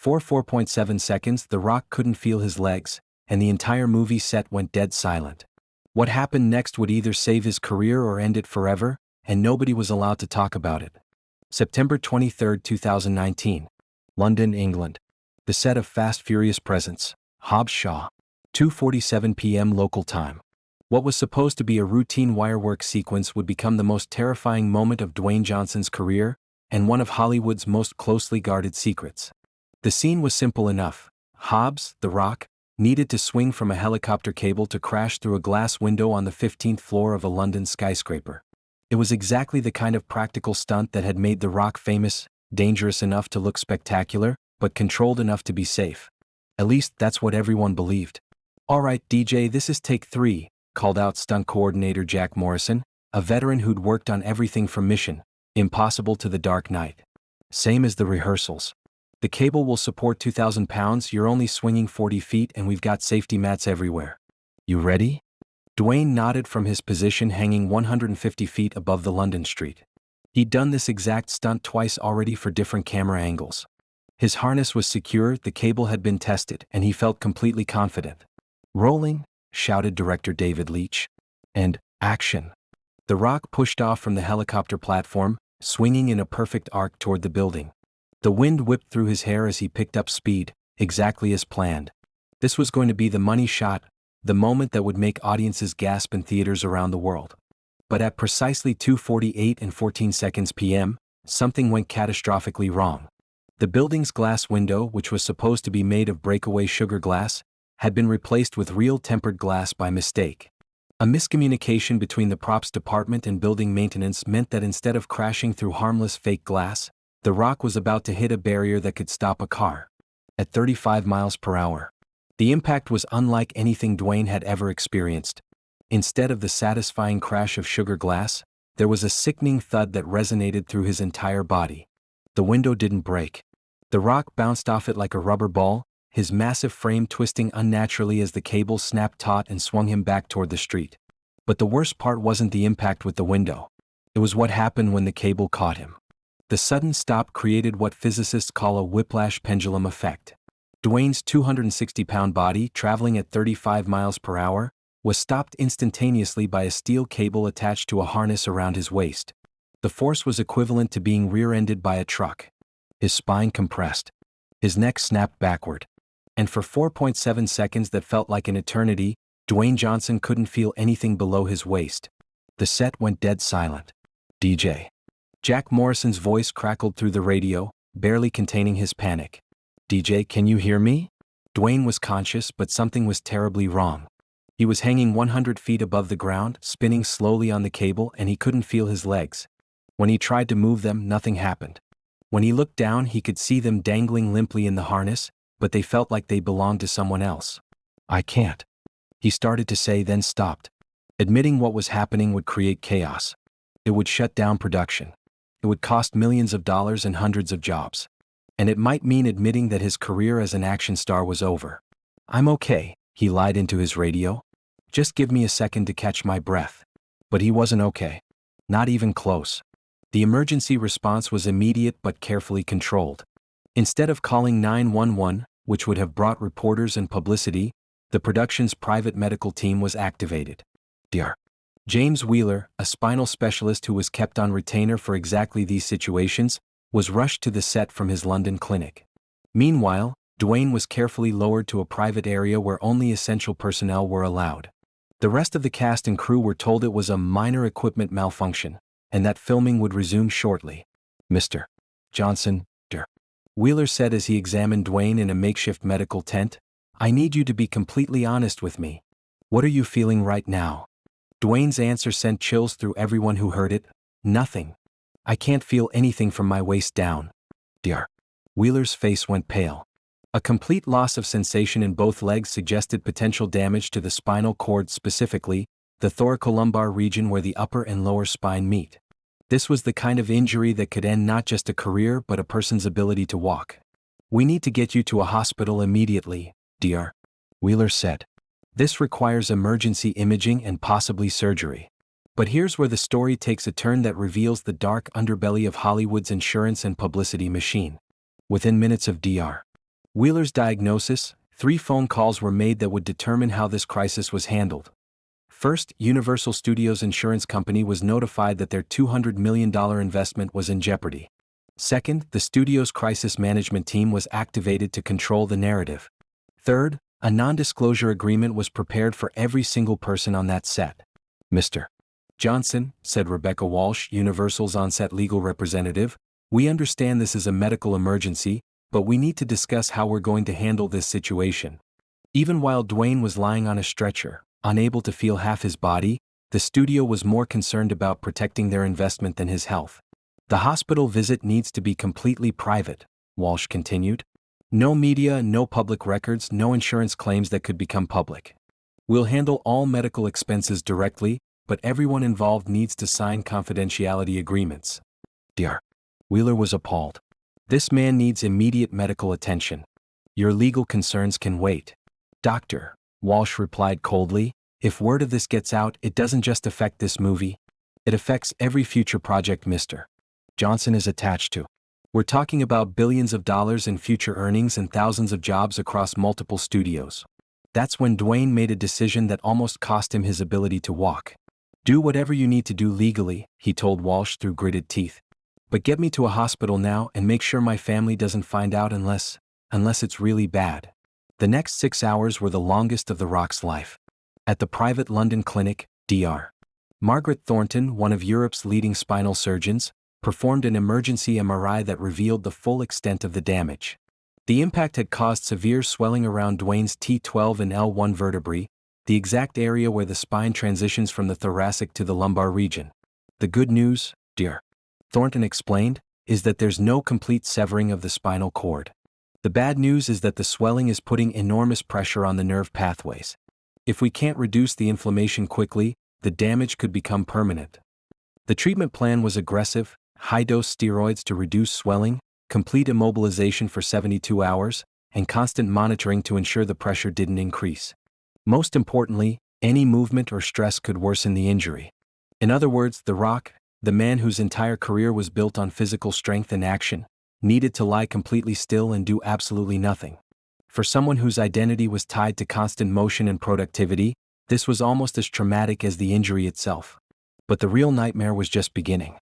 For 4.7 seconds, The Rock couldn't feel his legs, and the entire movie set went dead silent. What happened next would either save his career or end it forever, and nobody was allowed to talk about it. September 23, 2019. London, England. The set of Fast Furious presents Hobbs Shaw. 2:47 p.m. local time. What was supposed to be a routine wirework sequence would become the most terrifying moment of Dwayne Johnson's career, and one of Hollywood's most closely guarded secrets. The scene was simple enough. Hobbs, The Rock, needed to swing from a helicopter cable to crash through a glass window on the 15th floor of a London skyscraper. It was exactly the kind of practical stunt that had made The Rock famous, dangerous enough to look spectacular, but controlled enough to be safe. At least that's what everyone believed. "All right, DJ, this is take 3, called out stunt coordinator Jack Morrison, a veteran who'd worked on everything from Mission Impossible to The Dark Knight. "Same as the rehearsals. The cable will support 2,000 pounds, you're only swinging 40 feet, and we've got safety mats everywhere. You ready?" Dwayne nodded from his position hanging 150 feet above the London street. He'd done this exact stunt twice already for different camera angles. His harness was secure, the cable had been tested, and he felt completely confident. "Rolling," shouted director David Leitch. And action. The Rock pushed off from the helicopter platform, swinging in a perfect arc toward the building. The wind whipped through his hair as he picked up speed, exactly as planned. This was going to be the money shot, the moment that would make audiences gasp in theaters around the world. But at precisely 2:48 and 14 seconds p.m., something went catastrophically wrong. The building's glass window, which was supposed to be made of breakaway sugar glass, had been replaced with real tempered glass by mistake. A miscommunication between the props department and building maintenance meant that instead of crashing through harmless fake glass, The Rock was about to hit a barrier that could stop a car. At 35 miles per hour. The impact was unlike anything Dwayne had ever experienced. Instead of the satisfying crash of sugar glass, there was a sickening thud that resonated through his entire body. The window didn't break. The Rock bounced off it like a rubber ball, his massive frame twisting unnaturally as the cable snapped taut and swung him back toward the street. But the worst part wasn't the impact with the window. It was what happened when the cable caught him. The sudden stop created what physicists call a whiplash pendulum effect. Dwayne's 260-pound body, traveling at 35 miles per hour, was stopped instantaneously by a steel cable attached to a harness around his waist. The force was equivalent to being rear-ended by a truck. His spine compressed. His neck snapped backward. And for 4.7 seconds that felt like an eternity, Dwayne Johnson couldn't feel anything below his waist. The set went dead silent. "DJ." Jack Morrison's voice crackled through the radio, barely containing his panic. "DJ, can you hear me?" Dwayne was conscious, but something was terribly wrong. He was hanging 100 feet above the ground, spinning slowly on the cable, and he couldn't feel his legs. When he tried to move them, nothing happened. When he looked down, he could see them dangling limply in the harness, but they felt like they belonged to someone else. "I can't," he started to say, then stopped. Admitting what was happening would create chaos. It would shut down production. It would cost millions of dollars and hundreds of jobs. And it might mean admitting that his career as an action star was over. "I'm okay," he lied into his radio. "Just give me a second to catch my breath." But he wasn't okay. Not even close. The emergency response was immediate but carefully controlled. Instead of calling 911, which would have brought reporters and publicity, the production's private medical team was activated. Dr. James Wheeler, a spinal specialist who was kept on retainer for exactly these situations, was rushed to the set from his London clinic. Meanwhile, Dwayne was carefully lowered to a private area where only essential personnel were allowed. The rest of the cast and crew were told it was a minor equipment malfunction, and that filming would resume shortly. "Mr. Johnson," Dr. Wheeler said as he examined Dwayne in a makeshift medical tent, "I need you to be completely honest with me. What are you feeling right now?" Dwayne's answer sent chills through everyone who heard it. "Nothing. I can't feel anything from my waist down." Dr. Wheeler's face went pale. A complete loss of sensation in both legs suggested potential damage to the spinal cord, specifically the thoracolumbar region where the upper and lower spine meet. This was the kind of injury that could end not just a career but a person's ability to walk. "We need to get you to a hospital immediately," Dr. Wheeler said. "This requires emergency imaging and possibly surgery." But here's where the story takes a turn that reveals the dark underbelly of Hollywood's insurance and publicity machine. Within minutes of Dr. Wheeler's diagnosis: 3 phone calls were made that would determine how this crisis was handled. First, Universal Studios Insurance Company was notified that their $200 million investment was in jeopardy. Second, the studio's crisis management team was activated to control the narrative. Third, a non-disclosure agreement was prepared for every single person on that set. Mr. Johnson, said Rebecca Walsh, Universal's on-set legal representative, we understand this is a medical emergency, but we need to discuss how we're going to handle this situation. Even while Dwayne was lying on a stretcher, unable to feel half his body, the studio was more concerned about protecting their investment than his health. The hospital visit needs to be completely private, Walsh continued. No media, no public records, no insurance claims that could become public. We'll handle all medical expenses directly, but everyone involved needs to sign confidentiality agreements. Dr. Wheeler was appalled. This man needs immediate medical attention. Your legal concerns can wait. Doctor, Walsh replied coldly, if word of this gets out, it doesn't just affect this movie. It affects every future project Mr. Johnson is attached to. We're talking about billions of dollars in future earnings and thousands of jobs across multiple studios. That's when Dwayne made a decision that almost cost him his ability to walk. Do whatever you need to do legally, he told Walsh through gritted teeth. But get me to a hospital now and make sure my family doesn't find out unless it's really bad. The next 6 hours were the longest of The Rock's life. At the private London clinic, Dr. Margaret Thornton, one of Europe's leading spinal surgeons, performed an emergency MRI that revealed the full extent of the damage. The impact had caused severe swelling around Dwayne's T12 and L1 vertebrae, the exact area where the spine transitions from the thoracic to the lumbar region. The good news, Dr. Thornton explained, is that there's no complete severing of the spinal cord. The bad news is that the swelling is putting enormous pressure on the nerve pathways. If we can't reduce the inflammation quickly, the damage could become permanent. The treatment plan was aggressive: high-dose steroids to reduce swelling, complete immobilization for 72 hours, and constant monitoring to ensure the pressure didn't increase. Most importantly, any movement or stress could worsen the injury. In other words, The Rock, the man whose entire career was built on physical strength and action, needed to lie completely still and do absolutely nothing. For someone whose identity was tied to constant motion and productivity, this was almost as traumatic as the injury itself. But the real nightmare was just beginning.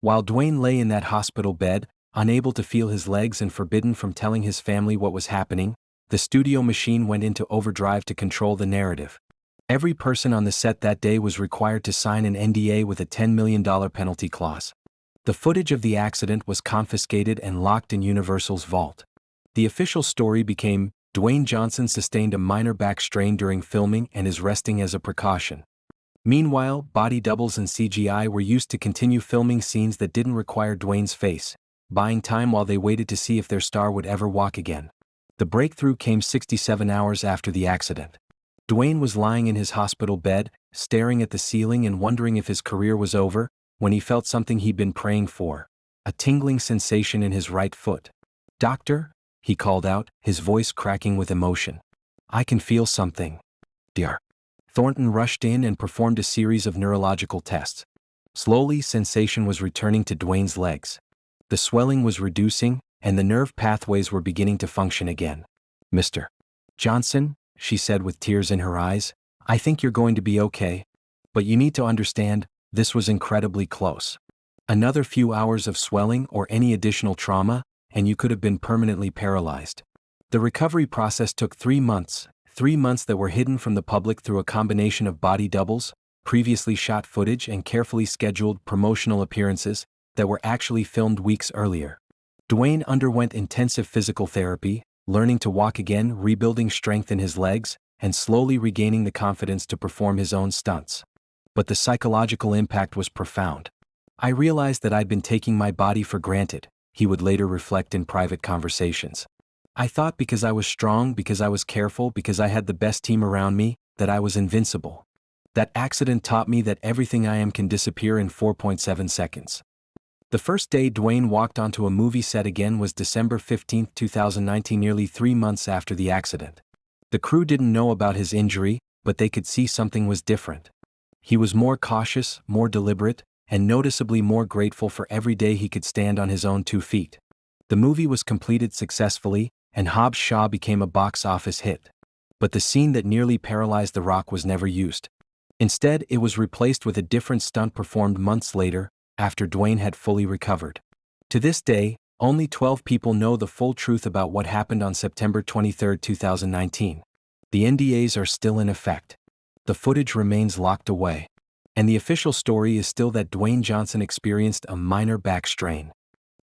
While Dwayne lay in that hospital bed, unable to feel his legs and forbidden from telling his family what was happening, the studio machine went into overdrive to control the narrative. Every person on the set that day was required to sign an NDA with a $10 million penalty clause. The footage of the accident was confiscated and locked in Universal's vault. The official story became, Dwayne Johnson sustained a minor back strain during filming and is resting as a precaution. Meanwhile, body doubles and CGI were used to continue filming scenes that didn't require Dwayne's face, buying time while they waited to see if their star would ever walk again. The breakthrough came 67 hours after the accident. Dwayne was lying in his hospital bed, staring at the ceiling and wondering if his career was over, when he felt something he'd been praying for: a tingling sensation in his right foot. Doctor, he called out, his voice cracking with emotion. I can feel something. Dr. Thornton rushed in and performed a series of neurological tests. Slowly, sensation was returning to Dwayne's legs. The swelling was reducing, and the nerve pathways were beginning to function again. Mr. Johnson, she said with tears in her eyes, I think you're going to be okay. But you need to understand, this was incredibly close. Another few hours of swelling or any additional trauma, and you could have been permanently paralyzed. The recovery process took 3 months, 3 months that were hidden from the public through a combination of body doubles, previously shot footage, and carefully scheduled promotional appearances that were actually filmed weeks earlier. Dwayne underwent intensive physical therapy, learning to walk again, rebuilding strength in his legs, and slowly regaining the confidence to perform his own stunts. But the psychological impact was profound. I realized that I'd been taking my body for granted, he would later reflect in private conversations. I thought because I was strong, because I was careful, because I had the best team around me, that I was invincible. That accident taught me that everything I am can disappear in 4.7 seconds. The first day Dwayne walked onto a movie set again was December 15, 2019, nearly 3 months after the accident. The crew didn't know about his injury, but they could see something was different. He was more cautious, more deliberate, and noticeably more grateful for every day he could stand on his own 2 feet. The movie was completed successfully, and Hobbs Shaw became a box office hit. But the scene that nearly paralyzed The Rock was never used. Instead, it was replaced with a different stunt performed months later, after Dwayne had fully recovered. To this day, only 12 people know the full truth about what happened on September 23, 2019. The NDAs are still in effect. The footage remains locked away. And the official story is still that Dwayne Johnson experienced a minor back strain.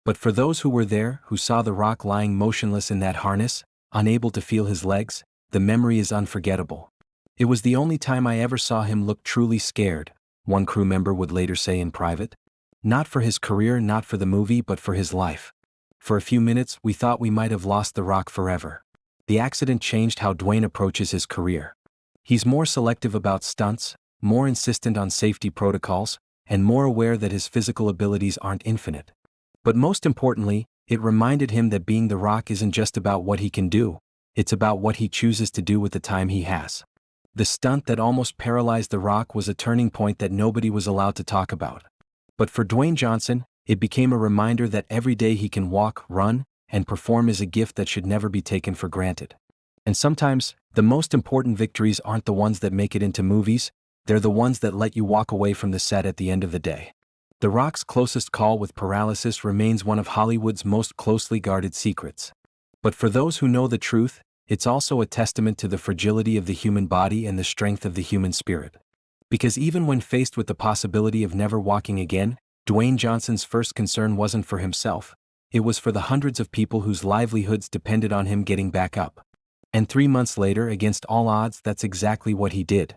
But for those who were there, who saw The Rock lying motionless in that harness, unable to feel his legs, the memory is unforgettable. It was the only time I ever saw him look truly scared, one crew member would later say in private. Not for his career, not for the movie, but for his life. For a few minutes, we thought we might have lost The Rock forever. The accident changed how Dwayne approaches his career. He's more selective about stunts, more insistent on safety protocols, and more aware that his physical abilities aren't infinite. But most importantly, it reminded him that being The Rock isn't just about what he can do, it's about what he chooses to do with the time he has. The stunt that almost paralyzed The Rock was a turning point that nobody was allowed to talk about. But for Dwayne Johnson, it became a reminder that every day he can walk, run, and perform is a gift that should never be taken for granted. And sometimes, the most important victories aren't the ones that make it into movies, they're the ones that let you walk away from the set at the end of the day. The Rock's closest call with paralysis remains one of Hollywood's most closely guarded secrets. But for those who know the truth, it's also a testament to the fragility of the human body and the strength of the human spirit. Because even when faced with the possibility of never walking again, Dwayne Johnson's first concern wasn't for himself, it was for the hundreds of people whose livelihoods depended on him getting back up. And 3 months later, against all odds, that's exactly what he did.